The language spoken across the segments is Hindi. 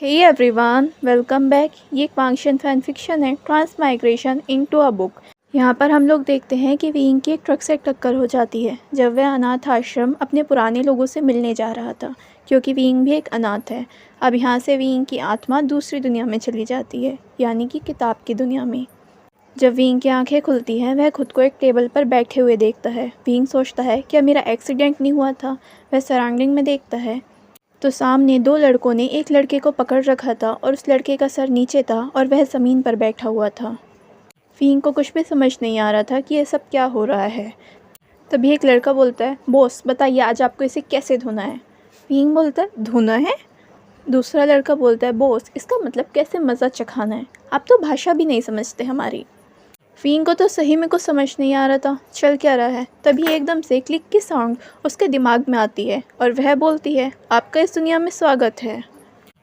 Hey everyone, welcome back. ये एक वांगशियन फैन फिक्शन है, ट्रांसमाइग्रेशन इनटू अ बुक। यहाँ पर हम लोग देखते हैं कि विंग की एक ट्रक से टक्कर हो जाती है जब वह अनाथ आश्रम अपने पुराने लोगों से मिलने जा रहा था, क्योंकि विंग भी एक अनाथ है। अब यहाँ से विंग की आत्मा दूसरी दुनिया में चली जाती है, यानी कि किताब की दुनिया में। जब विंग की आंखें खुलती हैं, वह खुद को एक टेबल पर बैठे हुए देखता है। विंग सोचता है क्या मेरा एक्सीडेंट नहीं हुआ था। वह सराउंडिंग में देखता है तो सामने दो लड़कों ने एक लड़के को पकड़ रखा था और उस लड़के का सर नीचे था और वह ज़मीन पर बैठा हुआ था। विंग को कुछ भी समझ नहीं आ रहा था कि ये सब क्या हो रहा है। तभी एक लड़का बोलता है, बॉस बताइए आज आपको इसे कैसे धोना है। विंग बोलता है, धोना है। दूसरा लड़का बोलता है, बॉस इसका मतलब कैसे मज़ा चखाना है, आप तो भाषा भी नहीं समझते हमारी। विंग को तो सही में कुछ समझ नहीं आ रहा था चल क्या रहा है। तभी एकदम से क्लिक की साउंड उसके दिमाग में आती है और वह बोलती है, आपका इस दुनिया में स्वागत है।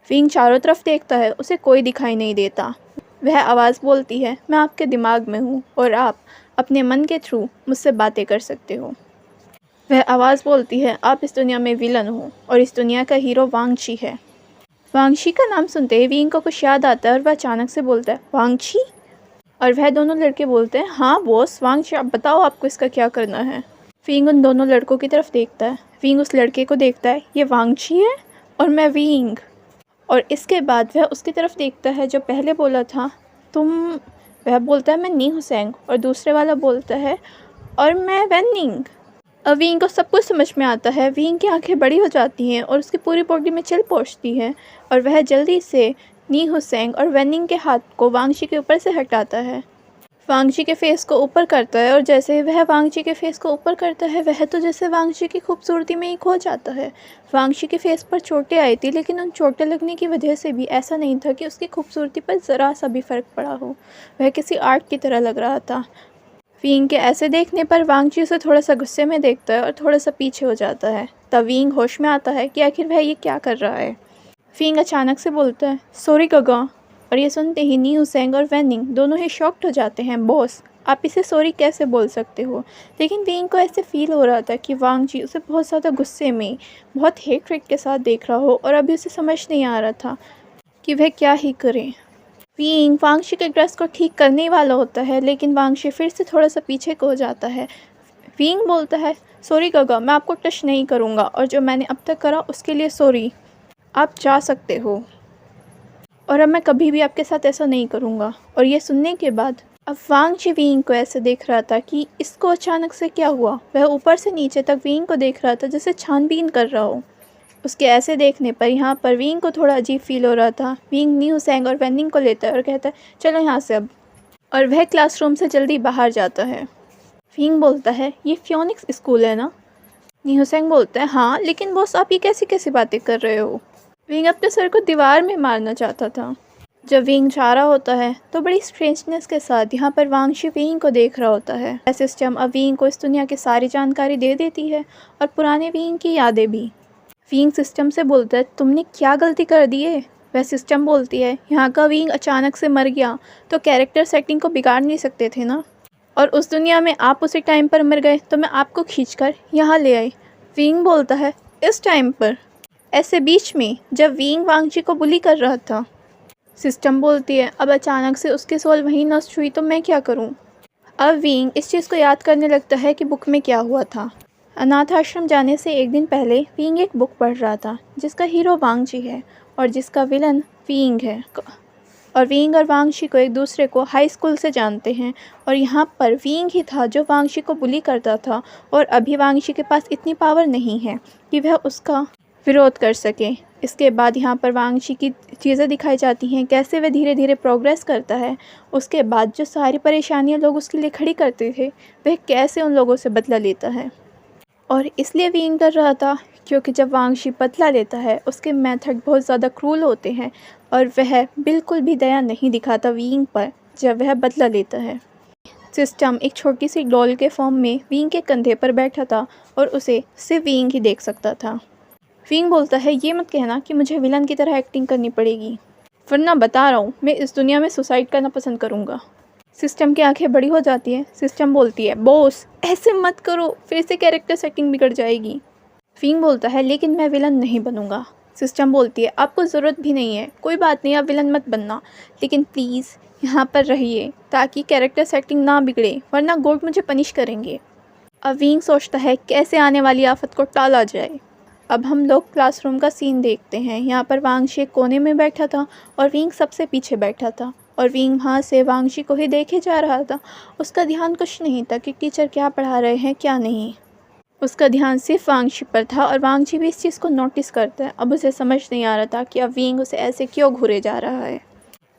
विंग चारों तरफ देखता है, उसे कोई दिखाई नहीं देता। वह आवाज़ बोलती है, मैं आपके दिमाग में हूँ और आप अपने मन के थ्रू मुझसे बातें कर सकते हो। वह आवाज़ बोलती है, आप इस दुनिया में विलन हो और इस दुनिया का हीरो वांगची है। वांगची का नाम सुनते ही विंग को कुछ याद आता है और वह अचानक से बोलता है, वांगची। और वह दोनों लड़के बोलते हैं, हाँ बॉस वांगची, आप बताओ आपको इसका क्या करना है। विंग उन दोनों लड़कों की तरफ देखता है। विंग उस लड़के को देखता है, ये वांगची है और मैं विंग। और इसके बाद वह उसकी तरफ देखता है जो पहले बोला था, तुम। वह बोलता है, मैं नी हुसैंग। और दूसरे वाला बोलता है, और मैं वेनिंग। अब विंग को सब कुछ समझ में आता है। विंग की आंखें बड़ी हो जाती हैं और उसकी पूरी बॉडी में चिल पहुंचती है और वह जल्दी से नी हुसैंग और वेनिंग के हाथ को वांगची के ऊपर से हटाता है। वांगची के फेस को ऊपर करता है और जैसे ही वह वांगची के फेस को ऊपर करता है, वह तो जैसे वांगची की खूबसूरती में ही खो जाता है। वांगची के फेस पर चोटें आई थी, लेकिन उन चोटें लगने की वजह से भी ऐसा नहीं था कि उसकी खूबसूरती पर ज़रा सा भी फ़र्क पड़ा हो। वह किसी आर्ट की तरह लग रहा था। विंग के ऐसे देखने पर वांगची उसे थोड़ा सा गुस्से में देखता है और थोड़ा सा पीछे हो जाता है। तब विंग होश में आता है कि आखिर वह ये क्या कर रहा है। विंग अचानक से बोलता है, सॉरी गगा। और ये सुनते ही नी हुसैंग और वेनिंग दोनों ही शॉक्ड हो जाते हैं। बॉस आप इसे सॉरी कैसे बोल सकते हो। लेकिन विंग को ऐसे फील हो रहा था कि वांगची उसे बहुत ज़्यादा गुस्से में, बहुत हेट्रेट के साथ देख रहा हो और अभी उसे समझ नहीं आ रहा था कि वह क्या ही करे। विंग वांगची के ड्रेस को ठीक करने वाला होता है, लेकिन वांगची फिर से थोड़ा सा पीछे को हो जाता है। विंग बोलता है, सॉरी गगा, मैं आपको टच नहीं करूँगा और जो मैंने अब तक करा उसके लिए सॉरी। आप जा सकते हो और अब मैं कभी भी आपके साथ ऐसा नहीं करूँगा। और ये सुनने के बाद अब वांगची विंग को ऐसे देख रहा था कि इसको अचानक से क्या हुआ। वह ऊपर से नीचे तक विंग को देख रहा था जैसे छानबीन कर रहा हो। उसके ऐसे देखने पर यहाँ पर विंग को थोड़ा अजीब फील हो रहा था। विंग नी हुसैंग और वेनिंग को लेता है और कहता है, चलो यहाँ से अब। और वह क्लासरूम से जल्दी बाहर जाता है। विंग बोलता है, ये फियोनिक्स स्कूल है ना। नी हुसैंग बोलता है, हाँ लेकिन बॉस आप ये कैसी कैसी बातें कर रहे हो। विंग अपने सर को दीवार में मारना चाहता था। जब विंग जा रहा होता है तो बड़ी स्ट्रेंजनेस के साथ यहाँ पर वांगची विंग को देख रहा होता है। सिस्टम अब विंग को इस दुनिया की सारी जानकारी दे देती है और पुराने विंग की यादें भी। विंग सिस्टम से बोलता है, तुमने क्या गलती कर दी है। वह सिस्टम बोलती है, यहाँ का विंग अचानक से मर गया तो कैरेक्टर सेटिंग को बिगाड़ नहीं सकते थे ना। और उस दुनिया में आप उसी टाइम पर मर गए तो मैं आपको खींचकर यहाँ ले आई। विंग बोलता है, इस टाइम पर, ऐसे बीच में जब विंग वांगची को बुली कर रहा था। सिस्टम बोलती है, अब अचानक से उसकी सोल वहीं नष्ट हुई तो मैं क्या करूं। अब विंग इस चीज़ को याद करने लगता है कि बुक में क्या हुआ था। अनाथ आश्रम जाने से एक दिन पहले विंग एक बुक पढ़ रहा था जिसका हीरो वांगची है और जिसका विलन विंग है। और विंग और वांगची को एक दूसरे को हाई स्कूल से जानते हैं और यहाँ पर विंग ही था जो वांगची को बुली करता था। और अभी वांगची के पास इतनी पावर नहीं है कि वह उसका विरोध कर सके। इसके बाद यहाँ पर वांगची की चीज़ें दिखाई जाती हैं, कैसे वह धीरे धीरे प्रोग्रेस करता है। उसके बाद जो सारी परेशानियाँ लोग उसके लिए खड़ी करते थे, वह कैसे उन लोगों से बदला लेता है। और इसलिए विंग डर रहा था क्योंकि जब वांगची बदला लेता है उसके मेथड बहुत ज़्यादा क्रूल होते हैं और वह बिल्कुल भी दया नहीं दिखाता विंग पर जब वह बदला लेता है। सिस्टम एक छोटी सी डॉल के फॉर्म में विंग के कंधे पर बैठा था और उसे सिर्फ विंग ही देख सकता था। विंग बोलता है, ये मत कहना कि मुझे विलन की तरह एक्टिंग करनी पड़ेगी, वरना बता रहा हूँ मैं इस दुनिया में सुसाइड करना पसंद करूँगा। सिस्टम की आंखें बड़ी हो जाती हैं। सिस्टम बोलती है, बॉस ऐसे मत करो, फिर से कैरेक्टर सेटिंग बिगड़ जाएगी। विंग बोलता है, लेकिन मैं विलन नहीं बनूंगा। सिस्टम बोलती है आपको ज़रूरत भी नहीं है, कोई बात नहीं, आप विलन मत बनना, लेकिन प्लीज़ यहाँ पर रहिए ताकि कैरेक्टर सेटिंग ना बिगड़े, वरना गोड मुझे पनिश करेंगे। अब विंग सोचता है कैसे आने वाली आफत को टाला जाए। अब हम लोग क्लासरूम का सीन देखते हैं। यहाँ पर वांगशी एक कोने में बैठा था और विंग सबसे पीछे बैठा था और विंग वहाँ से वांगशी को ही देखे जा रहा था। उसका ध्यान कुछ नहीं था कि टीचर क्या पढ़ा रहे हैं क्या नहीं, उसका ध्यान सिर्फ वांगशी पर था और वांगशी भी इस चीज़ को नोटिस करता है। अब उसे समझ नहीं आ रहा था कि अब विंग उसे ऐसे क्यों घूरे जा रहा है।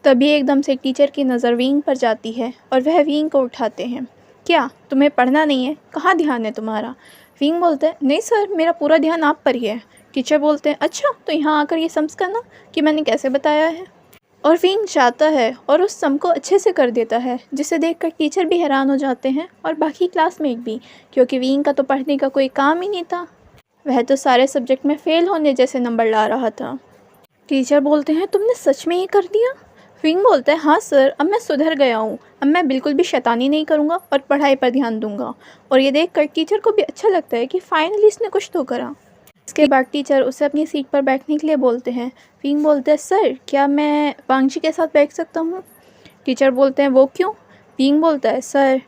तभी एकदम से टीचर की नज़र विंग पर जाती है और वह विंग को उठाते हैं। क्या तुम्हें पढ़ना नहीं है, कहाँ ध्यान है तुम्हारा? विंग बोलता है नहीं सर, मेरा पूरा ध्यान आप पर ही है। टीचर बोलते हैं अच्छा, तो यहाँ आकर ये समझ करना कि मैंने कैसे बताया है। और विंग जाता है और उस सम को अच्छे से कर देता है, जिसे देखकर टीचर भी हैरान हो जाते हैं और बाकी क्लासमेट भी, क्योंकि विंग का तो पढ़ने का कोई काम ही नहीं था, वह तो सारे सब्जेक्ट में फ़ेल होने जैसे नंबर ला रहा था। टीचर बोलते हैं तुमने सच में ये कर दिया? विंग बोलता है हाँ सर, अब मैं सुधर गया हूँ, अब मैं बिल्कुल भी शैतानी नहीं करूँगा और पढ़ाई पर ध्यान दूँगा। और ये देखकर टीचर को भी अच्छा लगता है कि फाइनली इसने कुछ तो करा। इसके बाद टीचर उसे अपनी सीट पर बैठने के लिए बोलते हैं। विंग बोलता है सर, क्या मैं वांगशी के साथ बैठ सकता हूँ? टीचर बोलते हैं वो क्यों? विंग बोलता है सर,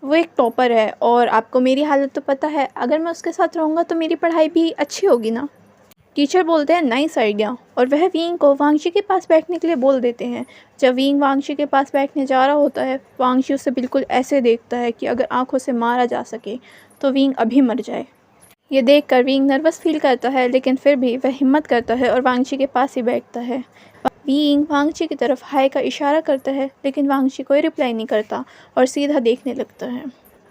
वो एक टॉपर है और आपको मेरी हालत तो पता है, अगर मैं उसके साथ रहूँगा तो मेरी पढ़ाई भी अच्छी होगी ना। टीचर बोलते हैं नाइस आइडिया और वह विंग को वांगशी के पास बैठने के लिए बोल देते हैं। जब विंग वांगशी के पास बैठने जा रहा होता है, वांगशी उसे बिल्कुल ऐसे देखता है कि अगर आंखों से मारा जा सके तो विंग अभी मर जाए। ये देखकर विंग नर्वस फील करता है, लेकिन फिर भी वह हिम्मत करता है और वांगशी के पास ही बैठता है। विंग वांगशी की तरफ हाय का इशारा करता है, लेकिन वांगशी कोई रिप्लाई नहीं करता और सीधा देखने लगता है।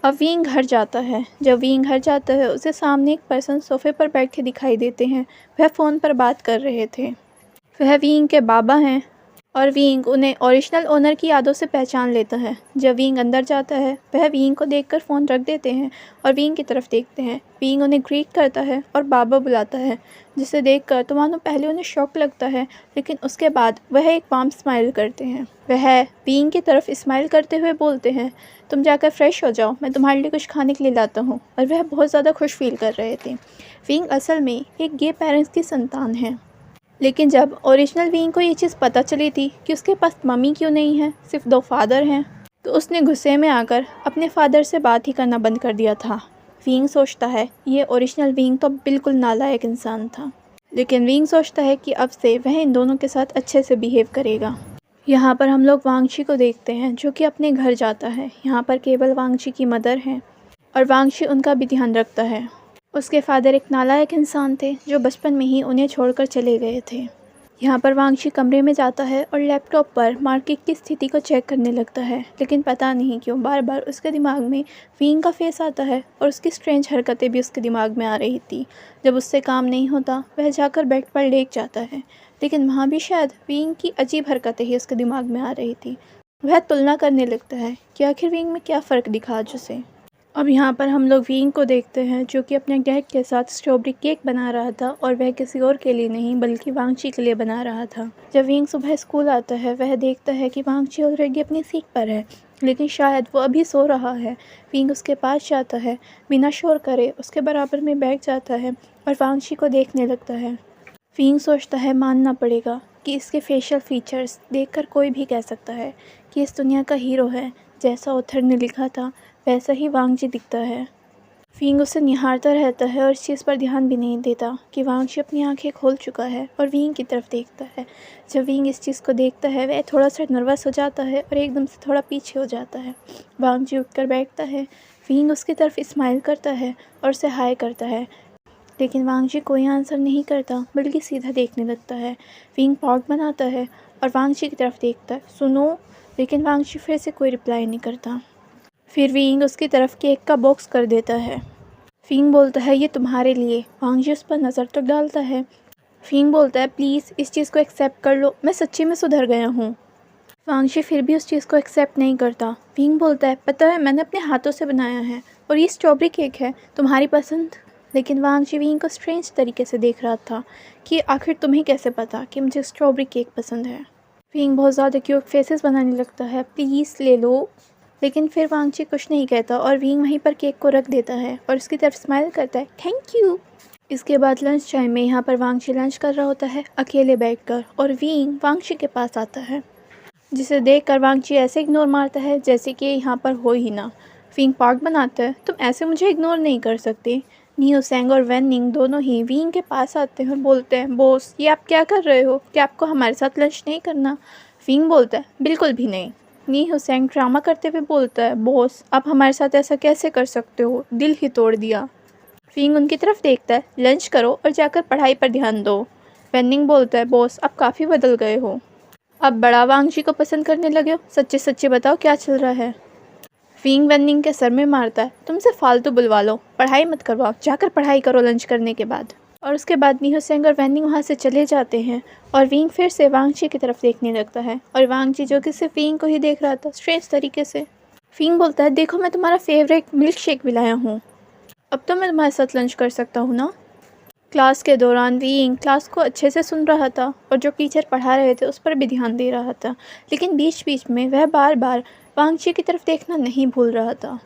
अब विंग घर जाता है। जब विंग घर जाता है, उसे सामने एक पर्सन सोफे पर बैठे दिखाई देते हैं। वह फ़ोन पर बात कर रहे थे। वह विंग के बाबा हैं और विंग उन्हें ओरिजिनल ओनर की यादों से पहचान लेता है। जब विंग अंदर जाता है, वह विंग को देखकर फ़ोन रख देते हैं और विंग की तरफ देखते हैं। विंग उन्हें ग्रीट करता है और बाबा बुलाता है, जिसे देखकर तो मानो पहले उन्हें शॉक लगता है, लेकिन उसके बाद वह एक वार्म स्माइल करते हैं। वह विंग की तरफ स्माइल करते हुए बोलते हैं तुम जाकर फ्रेश हो जाओ, मैं तुम्हारे लिए कुछ खाने के लिए लाता हूँ। और वह बहुत ज़्यादा खुश फील कर रहे थे। विंग असल में एक गे पेरेंट्स की संतान है, लेकिन जब ओरिजिनल विंग को ये चीज़ पता चली थी कि उसके पास मम्मी क्यों नहीं है, सिर्फ 2 फादर हैं, तो उसने गुस्से में आकर अपने फादर से बात ही करना बंद कर दिया था। विंग सोचता है ये ओरिजिनल विंग तो बिल्कुल नालायक इंसान था, लेकिन विंग सोचता है कि अब से वह इन दोनों के साथ अच्छे से बिहेव करेगा। यहाँ पर हम लोग वांगशी को देखते हैं, जो कि अपने घर जाता है। यहाँ पर केवल वांगशी की मदर हैं और वांगशी उनका भी ध्यान रखता है। उसके फादर एक नालायक इंसान थे, जो बचपन में ही उन्हें छोड़कर चले गए थे। यहाँ पर वांगशी कमरे में जाता है और लैपटॉप पर मार्केट की स्थिति को चेक करने लगता है, लेकिन पता नहीं क्यों बार बार उसके दिमाग में विंग का फेस आता है और उसकी स्ट्रेंज हरकतें भी उसके दिमाग में आ रही थी। जब उससे काम नहीं होता, वह जाकर बेड पर लेट जाता है, लेकिन वहाँ भी शायद विंग की अजीब हरकतें ही उसके दिमाग में आ रही थी। वह तुलना करने लगता है कि आखिर विंग में क्या फ़र्क दिखा आज उसे। अब यहाँ पर हम लोग विंग को देखते हैं, जो कि अपने डैड के साथ स्ट्रॉबेरी केक बना रहा था और वह किसी और के लिए नहीं बल्कि वांगशी के लिए बना रहा था। जब विंग सुबह स्कूल आता है, वह देखता है कि वांगशी ऑलरेडी अपनी सीट पर है, लेकिन शायद वो अभी सो रहा है। विंग उसके पास जाता है, बिना शोर करे उसके बराबर में बैठ जाता है और वांगशी को देखने लगता है। विंग सोचता है मानना पड़ेगा कि इसके फेशियल फीचर्स देखकर कोई भी कह सकता है कि इस दुनिया का हीरो है। जैसा ऑथर ने लिखा था वैसा ही वांगशी दिखता है। विंग उसे निहारता रहता है और इस चीज़ पर ध्यान भी नहीं देता कि वांगशी अपनी आंखें खोल चुका है और विंग की तरफ देखता है। जब विंग इस चीज़ को देखता है, वह थोड़ा सा नर्वस हो जाता है और एकदम से थोड़ा पीछे हो जाता है। वांगशी उठकर बैठता है। विंग उसकी तरफ स्माइल करता है और उसे हाय करता है, लेकिन वांगशी कोई आंसर नहीं करता बल्कि सीधा देखने लगता है। विंग पॉट बनाता है और वांगशी की तरफ देखता है, सुनो, लेकिन वांगशी फिर से कोई रिप्लाई नहीं करता। फिर विंग उसकी तरफ केक का बॉक्स कर देता है। विंग बोलता है ये तुम्हारे लिए। वांगशी उस पर नज़र तो डालता है। विंग बोलता है प्लीज़ इस चीज़ को एक्सेप्ट कर लो, मैं सच्ची में सुधर गया हूँ। वांगशी फिर भी उस चीज़ को एक्सेप्ट नहीं करता। विंग बोलता है पता है मैंने अपने हाथों से बनाया है और ये स्ट्रॉबेरी केक है, तुम्हारी पसंद। लेकिन वांगशी विंग को स्ट्रेंज तरीके से देख रहा था कि आखिर तुम्हें कैसे पता कि मुझे स्ट्रॉबेरी केक पसंद है। विंग बहुत ज़्यादा क्यूट फेसेस बनाने लगता है, प्लीज़ ले लो, लेकिन फिर वांगशी कुछ नहीं कहता और विंग वहीं पर केक को रख देता है और उसकी तरफ स्माइल करता है, थैंक यू। इसके बाद लंच टाइम में यहाँ पर वांगची लंच कर रहा होता है अकेले बैठकर, और विंग वांगची के पास आता है, जिसे देखकर वांगची ऐसे इग्नोर मारता है जैसे कि यहाँ पर हो ही ना। विंग पार्ट बनाता है, तुम ऐसे मुझे इग्नोर नहीं कर सकते। नियो सेंग और वैन निंग दोनों ही विंग के पास आते हैं और बोलते हैं, बॉस ये आप क्या कर रहे हो, क्या आपको हमारे साथ लंच नहीं करना? विंग बोलता है, बिल्कुल भी नहीं। नियो सेंग ड्रामा करते हुए बोलता है, बॉस आप हमारे साथ ऐसा कैसे कर सकते हो, दिल ही तोड़ दिया। विंग उनकी तरफ देखता है, लंच करो और जाकर पढ़ाई पर ध्यान दो। वैन निंग बोलता है, बॉस आप काफ़ी बदल गए हो, अब बड़ा वांगची को पसंद करने लगे हो, सच्चे सच्चे बताओ क्या चल रहा है? विंग वैन निंग के सर में मारता है, तुमसे फालतू बुलवा लो, पढ़ाई मत करवाओ, जाकर पढ़ाई करो लंच करने के बाद। और उसके बाद नियो सेंग और वैन निंग वहाँ से चले जाते हैं और विंग फिर से वांगची की तरफ देखने लगता है, और वांगची जो कि सिर्फ विंग को ही देख रहा था स्ट्रेंज तरीके से। विंग बोलता है, देखो मैं तुम्हारा फेवरेट मिल्क शेक भी लाया हूँ, अब तो मैं तुम्हारे साथ लंच कर सकता हूँ ना? क्लास के दौरान विंग क्लास को अच्छे से सुन रहा था और जो टीचर पढ़ा रहे थे उस पर भी ध्यान दे रहा था, लेकिन बीच बीच में वह बार बार वांगची की तरफ देखना नहीं भूल रहा था।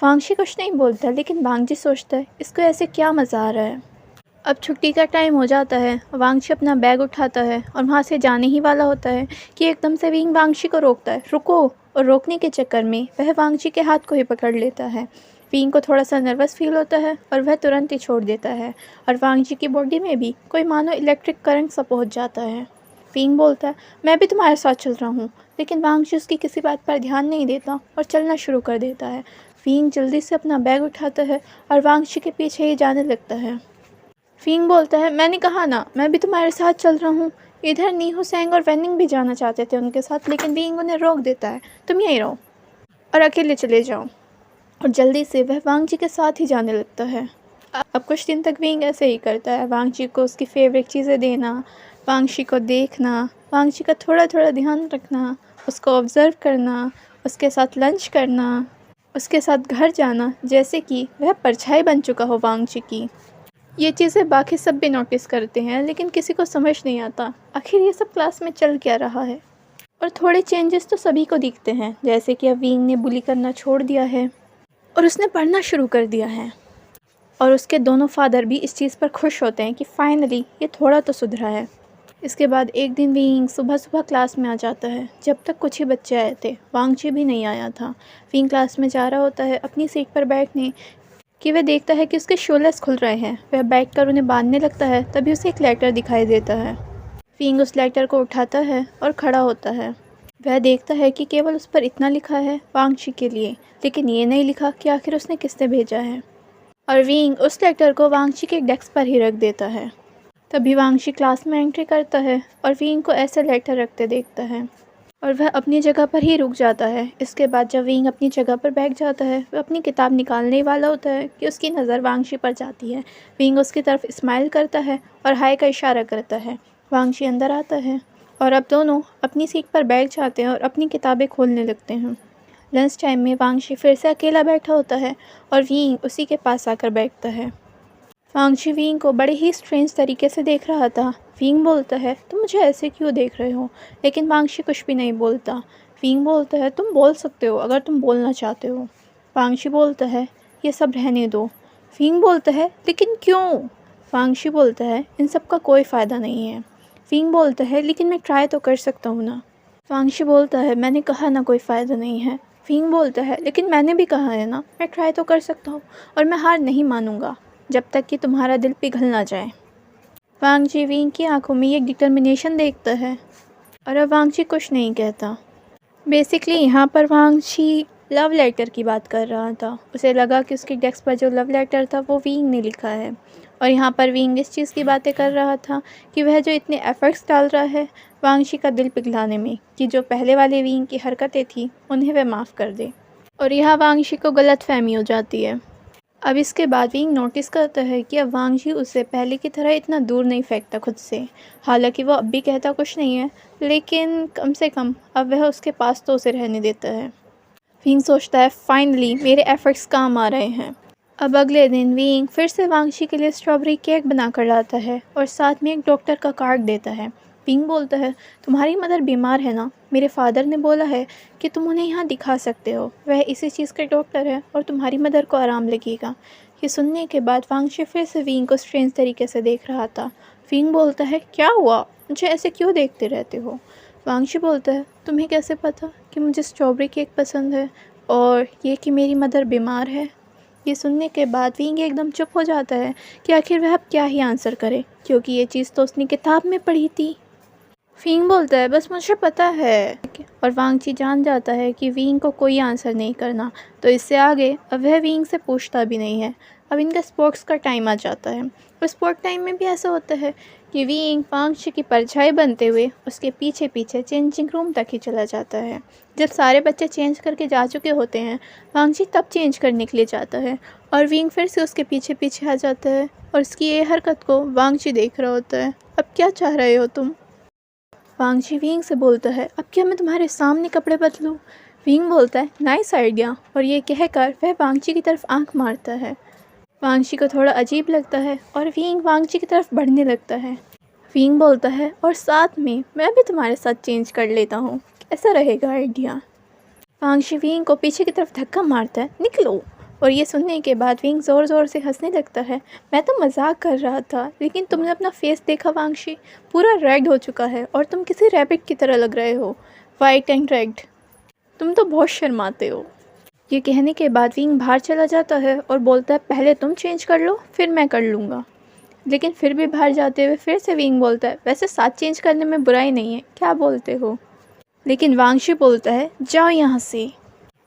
वांगची कुछ नहीं बोलता, लेकिन वांगची सोचता है, इसको ऐसे क्या मज़ा आ रहा है। अब छुट्टी का टाइम हो जाता है, वांगची अपना बैग उठाता है और वहाँ से जाने ही वाला होता है कि एकदम से विंग वांगची को रोकता है, रुको, और रोकने के चक्कर में वह वांगची के हाथ को ही पकड़ लेता है। विंग को थोड़ा सा नर्वस फील होता है और वह तुरंत ही छोड़ देता है, और वांगची की बॉडी में भी कोई मानो इलेक्ट्रिक करंट सा पहुँच जाता है। विंग बोलता है, मैं भी तुम्हारे साथ चल रहा हूँ, लेकिन वांगची उसकी किसी बात पर ध्यान नहीं देता और चलना शुरू कर देता है। विंग जल्दी से अपना बैग उठाता है और वांगची के पीछे ही जाने लगता है। विंग बोलता है, मैंने कहा ना मैं भी तुम्हारे साथ चल रहा हूँ। इधर नियो सेंग और वैन निंग भी जाना चाहते थे उनके साथ, लेकिन विंग उन्हें रोक देता है, तुम यहीं रहो और अकेले चले जाओ, और जल्दी से वह वांगची के साथ ही जाने लगता है। अब कुछ दिन तक विंग ऐसे ही करता है, वांगची को उसकी फेवरेट चीज़ें देना, वांगची को देखना, वांगची का थोड़ा थोड़ा ध्यान रखना, उसको ऑब्ज़र्व करना, उसके साथ लंच करना, उसके साथ घर जाना, जैसे कि वह परछाई बन चुका हो वांगची की। ये चीज़ें बाकी सब भी नोटिस करते हैं, लेकिन किसी को समझ नहीं आता आखिर ये सब क्लास में चल क्या रहा है। और थोड़े चेंजेस तो सभी को दिखते हैं, जैसे कि अब विंग ने बुली करना छोड़ दिया है और उसने पढ़ना शुरू कर दिया है, और उसके दोनों फादर भी इस चीज़ पर खुश होते हैं कि फाइनली ये थोड़ा तो सुधरा है। इसके बाद एक दिन विंग सुबह सुबह क्लास में आ जाता है, जब तक कुछ ही बच्चे आए थे, वांगची भी नहीं आया था। विंग क्लास में जा रहा होता है अपनी सीट पर बैठने कि वह देखता है कि उसके शोलेस खुल रहे हैं। वह बैठकर उन्हें बांधने लगता है, तभी उसे एक लेटर दिखाई देता है। विंग उस लेटर को उठाता है और खड़ा होता है। वह देखता है कि केवल उस पर इतना लिखा है, वांगची के लिए, लेकिन ये नहीं लिखा कि आखिर उसने किसने भेजा है। और विंग उस लेटर को वांगची के डेस्क पर ही रख देता है। तभी वांगची क्लास में एंट्री करता है और विंग को ऐसे लेटर रखते देखता है, और वह अपनी जगह पर ही रुक जाता है। इसके बाद जब विंग अपनी जगह पर बैठ जाता है, वह अपनी किताब निकालने वाला होता है कि उसकी नज़र वांगची पर जाती है। विंग उसकी तरफ स्माइल करता है और हाय का इशारा करता है। वांगची अंदर आता है और अब दोनों अपनी सीट पर बैठ जाते हैं और अपनी किताबें खोलने लगते हैं। लंच टाइम में वांगची फिर से अकेला बैठा होता है और विंग उसी के पास आकर बैठता है। वांगची विंग को बड़े ही स्ट्रेंज तरीके से देख रहा था। विंग बोलता है, तुम मुझे ऐसे क्यों देख रहे हो, लेकिन वांगची कुछ भी नहीं बोलता। विंग बोलता है, तुम बोल सकते हो अगर तुम बोलना चाहते हो। वांगची बोलता है, ये सब रहने दो। विंग बोलता है, लेकिन क्यों? वांगची बोलता है, इन सब का कोई फ़ायदा नहीं है। विंग बोलता है, लेकिन मैं ट्राई तो कर सकता हूँ ना। वांगची बोलता है, मैंने कहा ना कोई फ़ायदा नहीं है। विंग बोलता है, लेकिन मैंने भी कहा है ना मैं ट्राई तो कर सकता हूँ, और मैं हार नहीं मानूंगा जब तक कि तुम्हारा दिल पिघल ना जाए। वांगची विंग की आंखों में एक डिटर्मिनेशन देखता है, और अब वांगची कुछ नहीं कहता। बेसिकली यहाँ पर वांगची लव लेटर की बात कर रहा था। उसे लगा कि उसके डेस्क पर जो लव लेटर था वो विंग ने लिखा है, और यहाँ पर विंग इस चीज़ की बातें कर रहा था कि वह जो इतने एफर्ट्स डाल रहा है वांगची का दिल पिघलाने में, कि जो पहले वाले विंग की हरकतें थी उन्हें वह माफ़ कर दे। और यहाँ वांगची को गलतफहमी हो जाती है। अब इसके बाद विंग नोटिस करता है कि अब वांगची उससे पहले की तरह इतना दूर नहीं फेंकता खुद से। हालांकि वो अब भी कहता कुछ नहीं है, लेकिन कम से कम अब वह उसके पास तो उसे रहने देता है। विंग सोचता है, फाइनली मेरे एफर्ट्स काम आ रहे हैं। अब अगले दिन विंग फिर से वांगची के लिए स्ट्रॉबेरी केक बनाकर लाता है और साथ में एक डॉक्टर का कार्ड देता है। विंग बोलता है, तुम्हारी मदर बीमार है ना, मेरे फादर ने बोला है कि तुम उन्हें यहाँ दिखा सकते हो, वह इसी चीज़ के डॉक्टर है और तुम्हारी मदर को आराम लगेगा। ये सुनने के बाद वांगशी फिर से विंग को स्ट्रेंज तरीके से देख रहा था। विंग बोलता है, क्या हुआ, मुझे ऐसे क्यों देखते रहते हो? वांगशी बोलता है, तुम्हें कैसे पता कि मुझे स्ट्रॉबेरी केक पसंद है और ये कि मेरी मदर बीमार है? ये सुनने के बाद विंग एकदम चुप हो जाता है कि आखिर वह अब क्या ही आंसर करे, क्योंकि ये चीज़ तो उसने किताब में पढ़ी थी। विंग बोलता है, बस मुझे पता है। और वांगची जान जाता है कि विंग को कोई आंसर नहीं करना, तो इससे आगे अब वह विंग से पूछता भी नहीं है। अब इनका स्पोर्ट्स का टाइम आ जाता है और स्पोर्ट टाइम में भी ऐसा होता है कि विंग वांगची की परछाई बनते हुए उसके पीछे पीछे चेंजिंग रूम तक ही चला जाता है। जब सारे बच्चे चेंज करके जा चुके होते हैं, वांगची तब चेंज करने के लिए जाता है और विंग फिर से उसके पीछे पीछे आ जाता है और उसकी ये हरकत को वांगची देख रहा होता है। अब क्या चाह रहे हो तुम? वांगची विंग से बोलता है, अब क्या मैं तुम्हारे सामने कपड़े बदलूं? विंग बोलता है, नाइस आइडिया, और ये कहकर वह वांगची की तरफ आंख मारता है। वांगची को थोड़ा अजीब लगता है और विंग वांगची की तरफ बढ़ने लगता है। विंग बोलता है, और साथ में मैं भी तुम्हारे साथ चेंज कर लेता हूँ, कैसा रहेगा आइडिया? वांगची विंग को पीछे की तरफ धक्का मारता है, निकलो। और ये सुनने के बाद विंग ज़ोर ज़ोर से हंसने लगता है। मैं तो मजाक कर रहा था, लेकिन तुमने अपना फेस देखा वांगशी, पूरा रेड हो चुका है और तुम किसी रैबिट की तरह लग रहे हो, वाइट एंड रेड। तुम तो बहुत शर्माते हो। ये कहने के बाद विंग बाहर चला जाता है और बोलता है, पहले तुम चेंज कर लो फिर मैं कर लूँगा। लेकिन फिर भी बाहर जाते हुए फिर से विंग बोलता है, वैसे साथ चेंज करने में बुराई नहीं है, क्या बोलते हो? लेकिन वांगशी बोलता है, जाओ यहाँ से।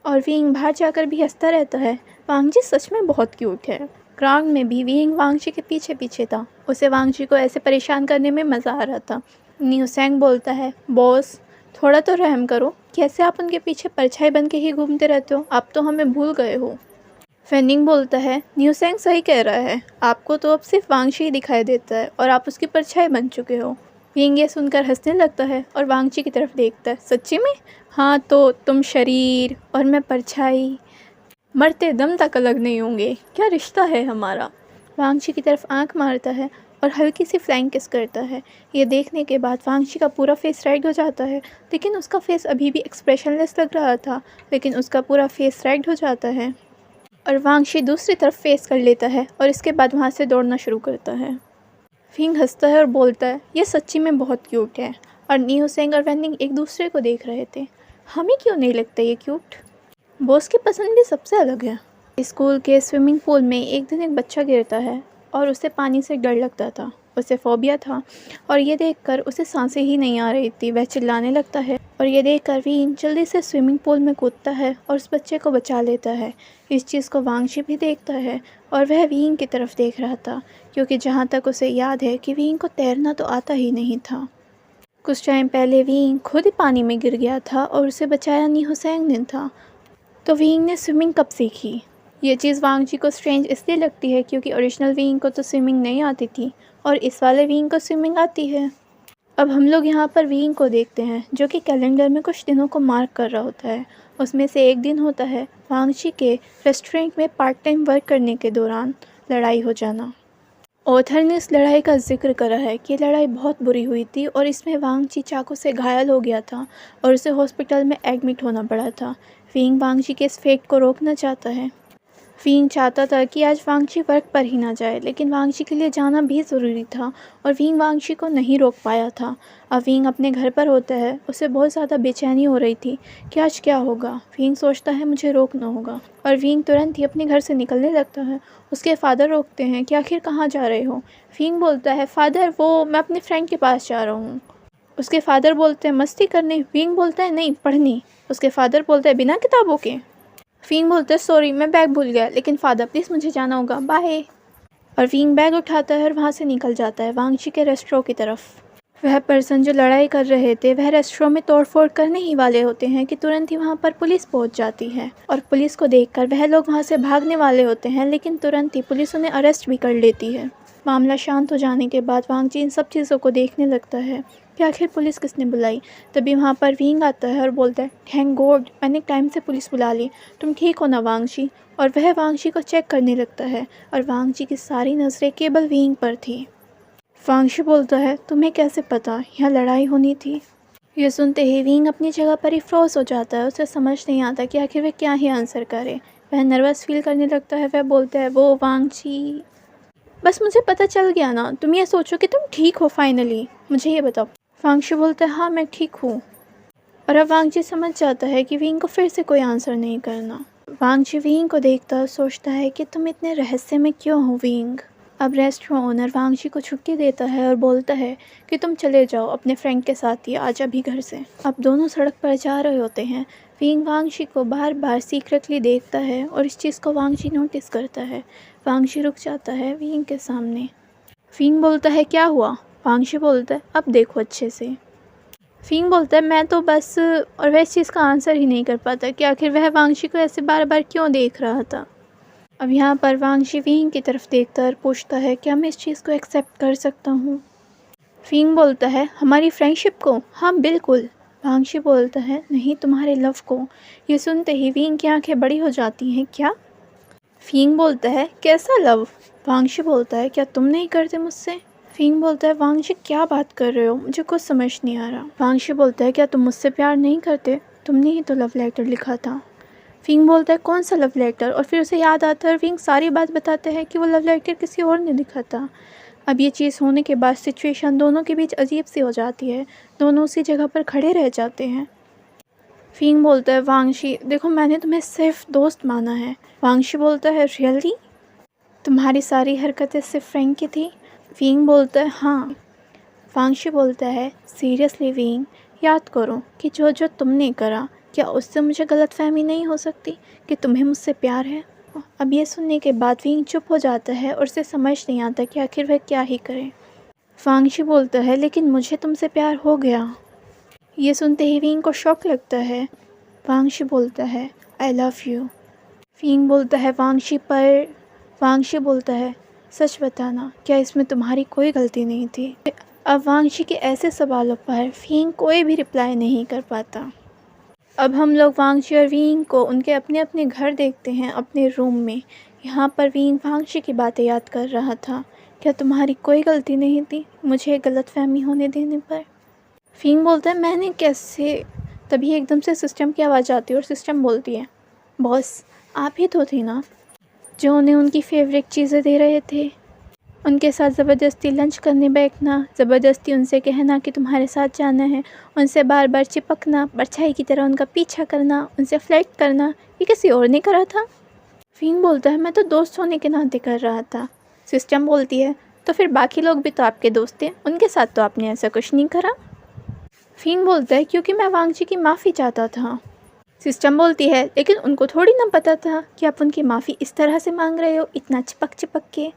और विंग बाहर जाकर भी हंसता रहता है। वांगची सच में बहुत क्यूट है। ग्राउंड में भी विंग वांगची के पीछे पीछे था। उसे वांगची को ऐसे परेशान करने में मज़ा आ रहा था। न्यूसेंग बोलता है, बॉस थोड़ा तो रहम करो, कैसे आप उनके पीछे परछाई बन के ही घूमते रहते हो, आप तो हमें भूल गए हो। फेनिंग बोलता है, न्यूसेंग सही कह रहा है, आपको तो अब सिर्फ वांगची ही दिखाई देता है और आप उसकी परछाई बन चुके हो। विंग ये सुनकर हंसने लगता है और वांगची की तरफ देखता है, सच्ची में? हाँ, तो तुम शरीर और मैं परछाई, मरते दम तक अलग नहीं होंगे, क्या रिश्ता है हमारा। वांगची की तरफ आंख मारता है और हल्की सी फ्लाइंग किस करता है। ये देखने के बाद वांगची का पूरा फेस रेड हो जाता है, लेकिन उसका फेस अभी भी एक्सप्रेशनलेस लग रहा था, लेकिन उसका पूरा फेस रेड हो जाता है और वांगशी दूसरी तरफ फेस कर लेता है और इसके बाद वहाँ से दौड़ना शुरू करता है। विंग हंसता है और बोलता है, ये सच्ची में बहुत क्यूट है। और न्यूसेंग और वेनिंग एक दूसरे को देख रहे थे। हमें क्यों नहीं लगता ये क्यूट? बॉस की पसंद भी सबसे अलग है। स्कूल के स्विमिंग पूल में एक दिन एक बच्चा गिरता है और उसे पानी से डर लगता था, उसे फोबिया था और ये देखकर उसे सांसें ही नहीं आ रही थी। वह चिल्लाने लगता है और ये देखकर विंग जल्दी से स्विमिंग पूल में कूदता है और उस बच्चे को बचा लेता है। इस चीज़ को वांगशी भी देखता है और वह विंग की तरफ देख रहा था, क्योंकि जहाँ तक उसे याद है कि विंग को तैरना तो आता ही नहीं था। कुछ टाइम पहले विंग खुद ही पानी में गिर गया था और उसे बचाया न्यूसेंग ने था। तो विंग ने स्विमिंग कब सीखी? ये चीज़ वांगची को स्ट्रेंज इसलिए लगती है क्योंकि ओरिजिनल विंग को तो स्विमिंग नहीं आती थी और इस वाले विंग को स्विमिंग आती है। अब हम लोग यहाँ पर विंग को देखते हैं, जो कि कैलेंडर में कुछ दिनों को मार्क कर रहा होता है। उसमें से एक दिन होता है वांगची के रेस्टोरेंट में पार्ट टाइम वर्क करने के दौरान लड़ाई हो जाना। ऑथर ने इस लड़ाई का जिक्र करा है कि लड़ाई बहुत बुरी हुई थी और इसमें वांगची चाकू से घायल हो गया था और उसे हॉस्पिटल में एडमिट होना पड़ा था। विंग वांगची के इस फेट को रोकना चाहता है। विंग चाहता था कि आज वांगची वर्क पर ही ना जाए, लेकिन वांगची के लिए जाना भी ज़रूरी था और विंग वांगची को नहीं रोक पाया था। अब विंग अपने घर पर होता है, उसे बहुत ज़्यादा बेचैनी हो रही थी कि आज क्या होगा। विंग सोचता है मुझे रोकना होगा और विंग तुरंत ही अपने घर से निकलने लगता है। उसके फादर रोकते हैं कि आखिर कहाँ जा रहे हो? विंग बोलता है, फादर वो मैं अपने फ्रेंड के पास जा रहा हूँ। उसके फादर बोलते हैं, मस्ती करने? विंग बोलता है, नहीं, पढ़ने। उसके फादर बोलते हैं, बिना किताबों के? विंग बोलता है, सॉरी मैं बैग भूल गया, लेकिन फादर प्लीज़ मुझे जाना होगा, बाय। और विंग बैग उठाता है और वहाँ से निकल जाता है वांगची के रेस्टोरेंट की तरफ। वह पर्सन जो लड़ाई कर रहे थे वह रेस्टोरेंट में तोड़फोड़ करने ही वाले होते हैं कि तुरंत ही वहाँ पर पुलिस पहुँच जाती है और पुलिस को देखकर वह लोग वहाँ से भागने वाले होते हैं, लेकिन तुरंत ही पुलिस उन्हें अरेस्ट भी कर लेती है। मामला शांत हो जाने के बाद वांगची इन सब चीज़ों को देखने लगता है कि आखिर पुलिस किसने बुलाई। तभी वहाँ पर विंग आता है और बोलता है, थैंक गॉड मैंने टाइम से पुलिस बुला ली, तुम ठीक हो ना वांगची? और वह वांगची को चेक करने लगता है और वांगची की सारी नज़रें केवल विंग पर थी। वांगची बोलता है, तुम्हें कैसे पता यहाँ लड़ाई होनी थी? ये सुनते ही विंग अपनी जगह पर ही फ्रोज हो जाता है। उसे समझ नहीं आता कि आखिर वह क्या ही आंसर करे। वह नर्वस फील करने लगता है। वह बोलता है, वो वांगची, बस मुझे पता चल गया ना, तुम ये सोचो कि तुम ठीक हो फाइनली, मुझे ये बताओ। वांगची बोलता है, हाँ मैं ठीक हूँ। और अब वांगची समझ जाता है कि विंग को फिर से कोई आंसर नहीं करना। वांगची विंग को देखता है, सोचता है कि तुम इतने रहस्य में क्यों हो विंग। अब रेस्टोरेंट ओनर वांगची को छुट्टी देता है और बोलता है कि तुम चले जाओ अपने फ्रेंड के साथ ही आज अभी घर से। अब दोनों सड़क पर जा रहे होते हैं। विंग वांगची को बार बार सीक्रेटली देखता है और इस चीज़ को वांगची नोटिस करता है। वांगची रुक जाता है विंग के सामने। विंग बोलता है, क्या हुआ? वांगची बोलता है, अब देखो अच्छे से। विंग बोलता है, मैं तो बस, और वह इस चीज़ का आंसर ही नहीं कर पाता कि आखिर वह वांगची को ऐसे बार बार क्यों देख रहा था। अब यहाँ पर वांगची विंग की तरफ देखता और पूछता है, क्या मैं इस चीज़ को एक्सेप्ट कर सकता हूँ? विंग बोलता है, हमारी फ्रेंडशिप को? हाँ बिल्कुल। वांगची बोलता है, नहीं, तुम्हारे लव को। ये सुनते ही विंग की आंखें बड़ी हो जाती हैं। क्या? विंग बोलता है, कैसा लव? वांगची बोलता है, क्या तुम नहीं करते मुझसे? विंग बोलता है, वांगची क्या बात कर रहे हो, मुझे कुछ समझ नहीं आ रहा। वांगची बोलता है, क्या तुम मुझसे प्यार नहीं करते? तुमने ही तो लव लेटर लिखा था। विंग बोलता है, कौन सा लव लेटर? और फिर उसे याद आता है और विंग सारी बात बताते हैं कि वो लव लेटर किसी और ने लिखा था। अब ये चीज़ होने के बाद सिचुएशन दोनों के बीच अजीब सी हो जाती है। दोनों उसी जगह पर खड़े रह जाते हैं। विंग बोलता है, वांगची देखो, मैंने तुम्हें सिर्फ दोस्त माना है। वांगची बोलता है, रियली? तुम्हारी सारी हरकतें सिर्फ फ्रेंड की थी? विंग बोलता है, हाँ। वांगची बोलता है, सीरियसली विंग, याद करो कि जो जो तुमने करा, क्या उससे मुझे गलतफहमी नहीं हो सकती कि तुम्हें मुझसे प्यार है? अब ये सुनने के बाद विंग चुप हो जाता है और उसे समझ नहीं आता कि आखिर वह क्या ही करे। वांगची बोलता है, लेकिन मुझे तुमसे प्यार हो गया। ये सुनते ही विंग को शॉक लगता है। वांगची बोलता है, आई लव यू। विंग बोलता है, वांगची बोलता है, सच बताना, क्या इसमें तुम्हारी कोई गलती नहीं थी? अब वांगची के ऐसे सवालों पर विंग कोई भी रिप्लाई नहीं कर पाता। अब हम लोग वांगची और विंग को उनके अपने अपने घर देखते हैं, अपने रूम में। यहाँ पर विंग वांगची की बातें याद कर रहा था। क्या तुम्हारी कोई गलती नहीं थी मुझे गलतफहमी होने देने पर? विंग बोलता है, मैंने कैसे? तभी एकदम से सिस्टम की आवाज़ आती है और सिस्टम बोलती है, बॉस आप ही तो थे ना जो उन्हें उनकी फेवरेट चीज़ें दे रहे थे? उनके साथ ज़बरदस्ती लंच करने बैठना, ज़बरदस्ती उनसे कहना कि तुम्हारे साथ जाना है, उनसे बार बार चिपकना, परछाई की तरह उनका पीछा करना, उनसे फ्लर्ट करना, ये किसी और ने करा था? विंग बोलता है, मैं तो दोस्त होने के नाते कर रहा था। सिस्टम बोलती है, तो फिर बाकी लोग भी तो आपके दोस्त थे, उनके साथ तो आपने ऐसा कुछ नहीं करा। विंग बोलता है, क्योंकि मैं वांगची की माफ़ी चाहता था। सिस्टम बोलती है, लेकिन उनको थोड़ी ना पता था कि आप उनकी माफ़ी इस तरह से मांग रहे हो, इतना चिपक चिपक के।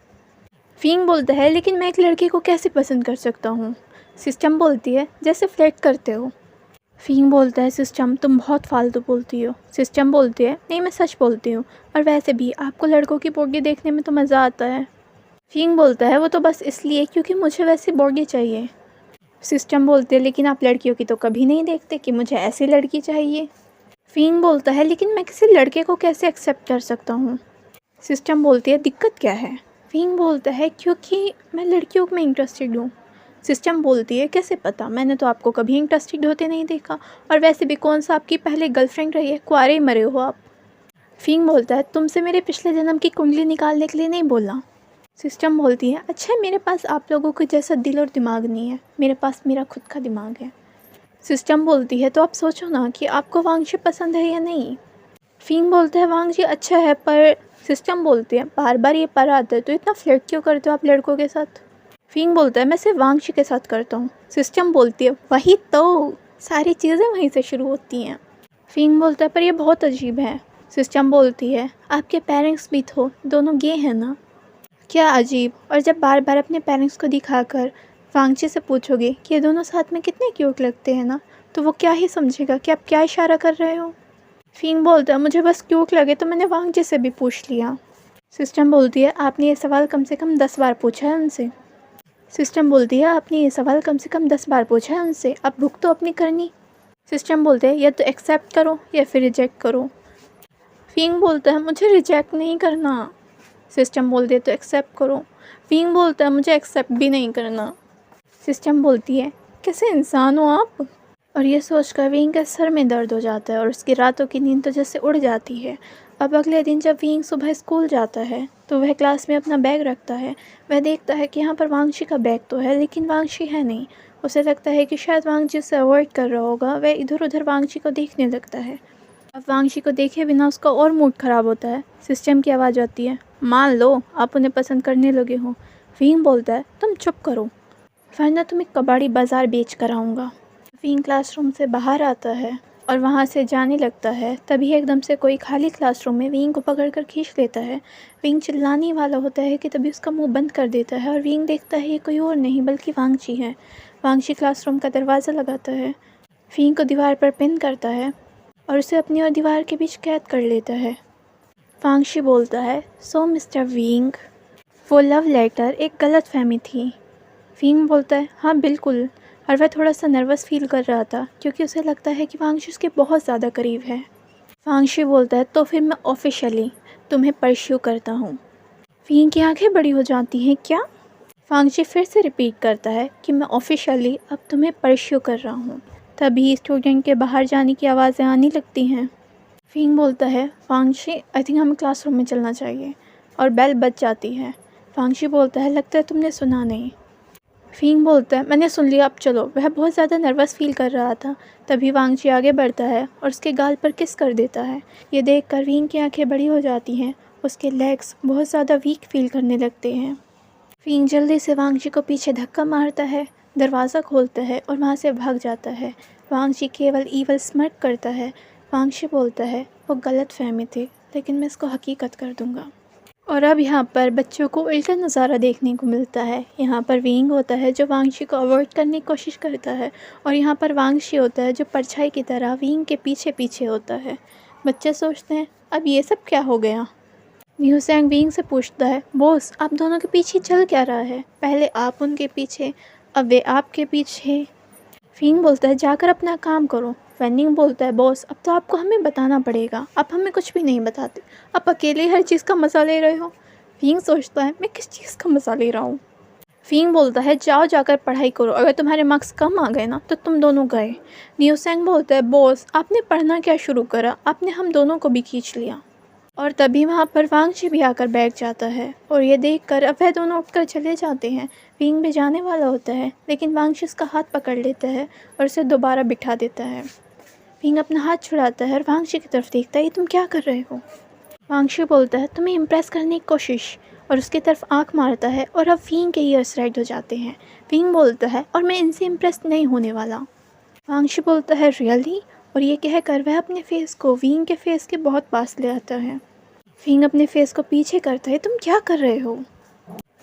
विंग बोलता है, लेकिन मैं एक लड़के को कैसे पसंद कर सकता हूँ? सिस्टम बोलती है, जैसे फ्लर्ट करते हो। विंग बोलता है, सिस्टम तुम बहुत फालतू बोलती हो। सिस्टम बोलती है, नहीं मैं सच बोलती हूँ, और वैसे भी आपको लड़कों की बॉडी देखने में तो मज़ा आता है। विंग बोलता है, वो तो बस इसलिए क्योंकि मुझे वैसी बॉडी चाहिए। सिस्टम बोलती है, लेकिन आप लड़कियों की तो कभी नहीं देखते कि मुझे ऐसी लड़की चाहिए। विंग बोलता है, लेकिन मैं किसी लड़के को कैसे एक्सेप्ट कर सकता हूँ? सिस्टम बोलती है, दिक्कत क्या है? विंग बोलता है, क्योंकि मैं लड़कियों में इंटरेस्टेड हूँ। सिस्टम बोलती है, कैसे पता? मैंने तो आपको कभी इंटरेस्टेड होते नहीं देखा, और वैसे भी कौन सा आपकी पहले गर्लफ्रेंड रही है, कुंवारे ही मरे हो आप। विंग बोलता है, तुमसे मेरे पिछले जन्म की कुंडली निकालने के लिए नहीं बोला। सिस्टम बोलती है, अच्छा मेरे पास आप लोगों के जैसा दिल और दिमाग नहीं है, मेरे पास मेरा खुद का दिमाग है। सिस्टम बोलती है, तो आप सोचो ना कि आपको वांगची पसंद है या नहीं। विंग बोलता है, वांगची अच्छा है, पर सिस्टम बोलती है, बार बार ये पर आता है तो इतना फ्लर्ट क्यों करते हो आप लड़कों के साथ? विंग बोलता है, मैं सिर्फ वांगची के साथ करता हूँ। सिस्टम बोलती है, वही तो, सारी चीज़ें वहीं से शुरू होती हैं। विंग बोलता है, पर यह बहुत अजीब है। सिस्टम बोलती है, आपके पेरेंट्स भी तो दोनों गे हैं ना? क्या अजीब? और जब बार बार अपने पेरेंट्स को दिखाकर वांगची से पूछोगे कि ये दोनों साथ में कितने क्यूट लगते हैं ना, तो वो क्या ही समझेगा कि आप क्या इशारा कर रहे हो? विंग बोलता है, मुझे बस क्यूट लगे तो मैंने वांगची से भी पूछ लिया। सिस्टम बोलती है, आपने ये सवाल कम से कम 10 बार पूछा है उनसे। सिस्टम बोलती है, आपने ये सवाल कम से कम 10 बार पूछा है उनसे, अब भुक तो अपनी करनी। सिस्टम बोलते हैं, या तो एक्सेप्ट करो या फिर रिजेक्ट करो। विंग बोलता है, मुझे रिजेक्ट नहीं करना। सिस्टम बोलती है, तो एक्सेप्ट करो। विंग बोलता है, मुझे एक्सेप्ट भी नहीं करना। सिस्टम बोलती है, कैसे इंसान हो आप? और ये सोचकर विंग के सर में दर्द हो जाता है और उसकी रातों की नींद तो जैसे उड़ जाती है। अब अगले दिन जब विंग सुबह स्कूल जाता है तो वह क्लास में अपना बैग रखता है। वह देखता है कि यहाँ पर वांगशी का बैग तो है लेकिन वांगशी है नहीं। उसे लगता है कि शायद वांगशी उसे अवॉइड कर रहा होगा। वह इधर उधर वांगशी को देखने लगता है। अब वांगशी को देखे बिना उसका और मूड ख़राब होता है। सिस्टम की आवाज़ आती है, मान लो आप उन्हें पसंद करने लगे हो। विंग बोलता है, तुम चुप करो वरना तुम्हें कबाड़ी बाज़ार बेच कर आऊँगा। विंग क्लासरूम से बाहर आता है और वहाँ से जाने लगता है। तभी एकदम से कोई खाली क्लासरूम में विंग को पकड़कर खींच लेता है। विंग चिल्लाने वाला होता है कि तभी उसका मुंह बंद कर देता है और विंग देखता है ये कोई और नहीं बल्कि वांगशी है। वांगशी क्लासरूम का दरवाज़ा लगाता है, विंग को दीवार पर पिन करता है और उसे अपनी और दीवार के बीच कैद कर लेता है। वांगशी बोलता है, सो मिस्टर विंग, वो लव लेटर एक गलत फहमी थी। विंग बोलता है, हाँ बिल्कुल। और वह थोड़ा सा नर्वस फील कर रहा था क्योंकि उसे लगता है कि वांगशी उसके बहुत ज़्यादा करीब है। वांगशी बोलता है, तो फिर मैं ऑफिशियली तुम्हें परस्यू करता हूँ। विंग की आंखें बड़ी हो जाती हैं, क्या? वांगशी फिर से रिपीट करता है कि मैं ऑफिशियली अब तुम्हें परस्यू कर रहा हूँ। तभी स्टूडेंट के बाहर जाने की आवाज़ें आने लगती हैं। विंग बोलता है, वांगशी आई थिंक हमें क्लासरूम में चलना चाहिए। और बेल बज जाती है। वांगशी बोलता है, लगता है तुमने सुना नहीं। विंग बोलता है, मैंने सुन लिया, अब चलो। वह बहुत ज़्यादा नर्वस फील कर रहा था। तभी वांगशी आगे बढ़ता है और उसके गाल पर किस कर देता है। ये देखकर विंग की आंखें बड़ी हो जाती हैं। उसके लेग्स बहुत ज़्यादा वीक फील करने लगते हैं। विंग जल्दी से वांगशी को पीछे धक्का मारता है, दरवाज़ा खोलता है और वहाँ से भाग जाता है। वांगशी केवल ईवल स्मर्क करता है। वांगशी बोलता है, वो गलत फहमी थी लेकिन मैं इसको हकीकत कर दूँगा। और अब यहाँ पर बच्चों को उल्टा नज़ारा देखने को मिलता है। यहाँ पर विंग होता है जो वांगशी को अवॉइड करने की कोशिश करता है और यहाँ पर वांगशी होता है जो परछाई की तरह विंग के पीछे पीछे होता है। बच्चे सोचते हैं, अब ये सब क्या हो गया? न्यूसेंग विंग से पूछता है, बॉस आप दोनों के पीछे चल क्या रहा है? पहले आप उनके पीछे, अब वे आपके पीछे। विंग बोलता है, जाकर अपना काम करो। वेनिंग बोलता है, बॉस अब तो आपको हमें बताना पड़ेगा, आप हमें कुछ भी नहीं बताते, आप अकेले हर चीज़ का मज़ा ले रहे हो। विंग सोचता है, मैं किस चीज़ का मज़ा ले रहा हूँ? विंग बोलता है, जाओ जाकर पढ़ाई करो, अगर तुम्हारे मार्क्स कम आ गए ना तो तुम दोनों गए। न्यूसेंग बोलता है, बॉस आपने पढ़ना क्या शुरू करा, आपने हम दोनों को भी खींच लिया। और तभी वहाँ पर वांगशी भी आकर बैठ जाता है और ये देखकर अब वह दोनों उठकर चले जाते हैं। विंग भी जाने वाला होता है लेकिन वांगशी उसका हाथ पकड़ लेता है और उसे दोबारा बिठा देता है। विंग अपना हाथ छुड़ाता है और वांगशी की तरफ देखता है, ये तुम क्या कर रहे हो? वांगशी बोलता है, तुम्हें इम्प्रेस करने की कोशिश, और उसकी तरफ आंख मारता है और अब विंग के ईयर्स रेड हो जाते हैं। विंग बोलता है, और मैं इनसे इम्प्रेस नहीं होने वाला। वांगशी बोलता है, रियली? और ये कहकर वह अपने फेस को विंग के फेस के बहुत पास ले आता है। विंग अपने फेस को पीछे करता है, तुम क्या कर रहे हो?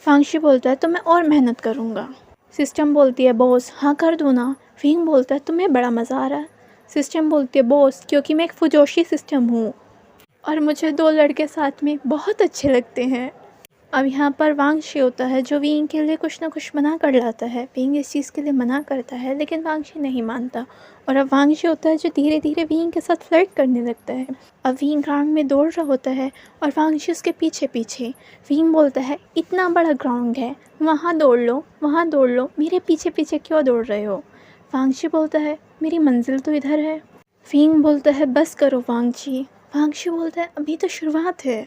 वांगशी बोलता है, तो मैं और मेहनत करूँगा। सिस्टम बोलती है, बॉस हाँ कर दो ना। विंग बोलता है, तुम्हें बड़ा मज़ा आ रहा है। सिस्टम बोलती है, बॉस क्योंकि मैं एक फुजोशी सिस्टम हूँ और मुझे दो लड़के साथ में बहुत अच्छे लगते हैं। अब यहाँ पर वांगशी होता है जो विंग के लिए कुछ ना कुछ मना कर लाता है। विंग इस चीज़ के लिए मना करता है लेकिन वांगशी नहीं मानता। और अब वांगशी होता है जो धीरे धीरे विंग के साथ फ्लर्ट करने लगता है। अब विंग ग्राउंड में दौड़ रहा होता है और वांगशी उसके पीछे पीछे। विंग बोलता है, इतना बड़ा ग्राउंड है, वहाँ दौड़ लो, वहाँ दौड़ लो, मेरे पीछे पीछे क्यों दौड़ रहे हो? वांगशी बोलता है, मेरी मंजिल तो इधर है। विंग बोलता है, बस करो वांगशी। वांगशी बोलता है, अभी तो शुरुआत है।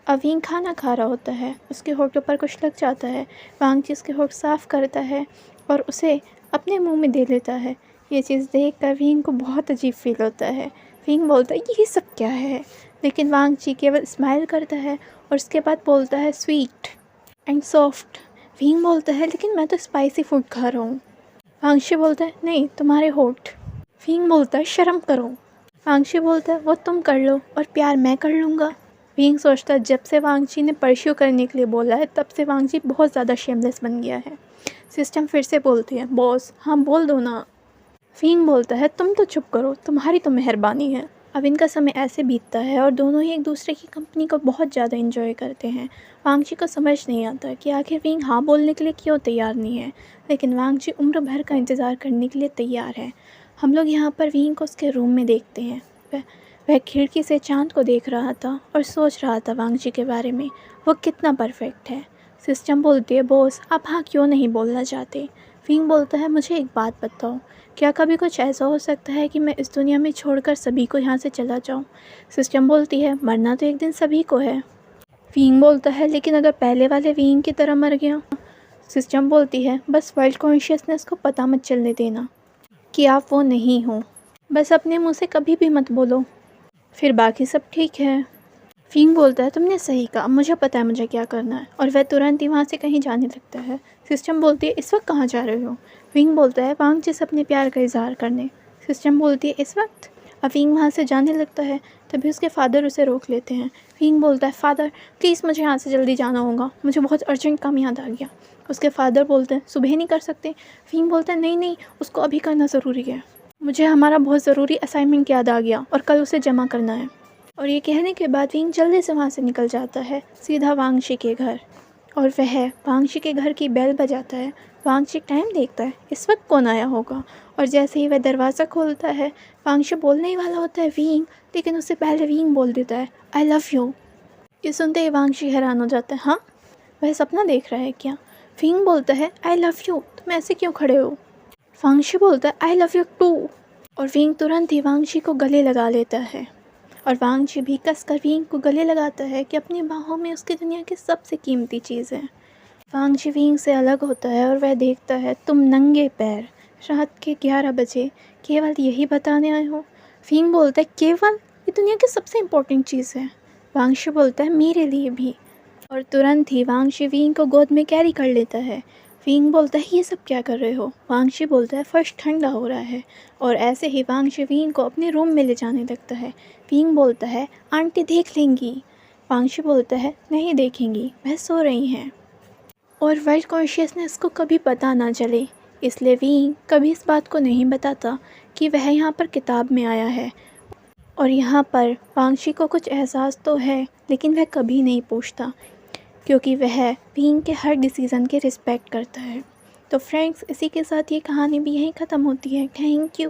अब विंग खाना खा रहा होता है, उसके होठों पर कुछ लग जाता है। वांगशी उसके होठ साफ़ करता है और उसे अपने मुंह में दे लेता है। ये चीज़ देखकर विंग को बहुत अजीब फील होता है। विंग बोलता है, ये सब क्या है? लेकिन वांगशी केवल स्माइल करता है और उसके बाद बोलता है, स्वीट एंड सॉफ्ट। विंग बोलता है, लेकिन मैं तो स्पाइसी फूड खा रहा हूँ। वांगशी बोलता है, नहीं तुम्हारे होठ। विंग बोलता है, शर्म करो। वांगशी बोलता है, वो तुम कर लो और प्यार मैं कर लूँगा। विंग सोचता है, जब से वांगशी ने परस्यू करने के लिए बोला है तब से वांगशी बहुत ज़्यादा शेमलेस बन गया है। सिस्टम फिर से बोलती है, बॉस हाँ बोल दो ना। विंग बोलता है, तुम तो चुप करो, तुम्हारी तो मेहरबानी है। अब इनका समय ऐसे बीतता है और दोनों ही एक दूसरे की कंपनी को बहुत ज़्यादा एंजॉय करते हैं। वांगशी को समझ नहीं आता कि आखिर विंग हाँ बोलने के लिए क्यों तैयार नहीं है, लेकिन वांगशी उम्र भर का इंतज़ार करने के लिए तैयार है। हम लोग यहाँ पर विंग को उसके रूम में देखते हैं। वह खिड़की से चांद को देख रहा था और सोच रहा था वांगशी के बारे में, वो कितना परफेक्ट है। सिस्टम बोलती है, बॉस आप हाँ क्यों नहीं बोलना चाहते? विंग बोलता है मुझे एक बात बताओ, क्या कभी कुछ ऐसा हो सकता है कि मैं इस दुनिया में छोड़कर सभी को यहाँ से चला जाऊँ? सिस्टम बोलती है मरना तो एक दिन सभी को है। विंग बोलता है लेकिन अगर पहले वाले विंग की तरह मर गया? सिस्टम बोलती है बस वर्ल्ड कॉन्शियसनेस को पता मत चलने देना कि आप वो नहीं हो। बस अपने मुंह से कभी भी मत बोलो, फिर बाकी सब ठीक है। विंग बोलता है तुमने सही कहा, मुझे पता है मुझे क्या करना है, और वह तुरंत ही वहाँ से कहीं जाने लगता है। सिस्टम बोलती है इस वक्त कहाँ जा रहे हो? विंग बोलता है वांग जिस अपने प्यार का इजहार करने। सिस्टम बोलती है इस वक्त? अब विंग वहाँ से जाने लगता है, तभी उसके फादर उसे रोक लेते हैं। विंग बोलता है फादर प्लीज़ मुझे यहाँ से जल्दी जाना होगा, मुझे बहुत अर्जेंट काम याद आ गया। उसके फादर बोलते हैं सुबह नहीं कर सकते? विंग बोलता है नहीं नहीं, उसको अभी करना ज़रूरी है, मुझे हमारा बहुत ज़रूरी असाइनमेंट याद आ गया और कल उसे जमा करना है। और ये कहने के बाद विंग जल्दी से वहाँ से निकल जाता है सीधा वांगशी के घर, और वह वांगशी के घर की बेल बजाता है। वांगशी टाइम देखता है इस वक्त कौन आया होगा, और जैसे ही वह दरवाज़ा खोलता है वांगशी बोलने ही वाला होता है विंग, लेकिन उससे पहले विंग बोल देता है आई लव यू। ये सुनते ही वांगशी हैरान हो जाता है, हाँ वह सपना देख रहा है क्या? विंग बोलता है आई लव यू, तुम ऐसे क्यों खड़े हो? वांगशी बोलता है आई लव यू टू, और विंग तुरंत ही वांगशी को गले लगा लेता है, और वांगशी भी कसकर विंग को गले लगाता है कि अपनी बाहों में उसकी दुनिया की सबसे कीमती चीज़ है। वांगशी विंग से अलग होता है और वह देखता है तुम नंगे पैर रात के 11 बजे केवल यही बताने आए हो? विंग बोलता है केवल, ये दुनिया की सबसे इम्पोर्टेंट चीज़ है। वांगशी बोलता है मेरे लिए भी, और तुरंत ही वांगशी विंग को गोद में कैरी कर लेता है। विंग बोलता है ये सब क्या कर रहे हो? वांगशी बोलता है फर्श ठंडा हो रहा है, और ऐसे ही वांगशी विंग को अपने रूम में ले जाने लगता है। विंग बोलता है आंटी देख लेंगी। वांगशी बोलता है नहीं देखेंगी, वह सो रही हैं और वर्ल्ड कॉन्शियसनेस को कभी पता ना चले, इसलिए विंग कभी इस बात को नहीं बताता कि वह यहाँ पर किताब में आया है, और यहाँ पर वांगशी को कुछ एहसास तो है लेकिन वह कभी नहीं पूछता, क्योंकि वह विंग के हर डिसीज़न के रिस्पेक्ट करता है। तो फ्रेंड्स, इसी के साथ ये कहानी भी यहीं ख़त्म होती है। Thank you.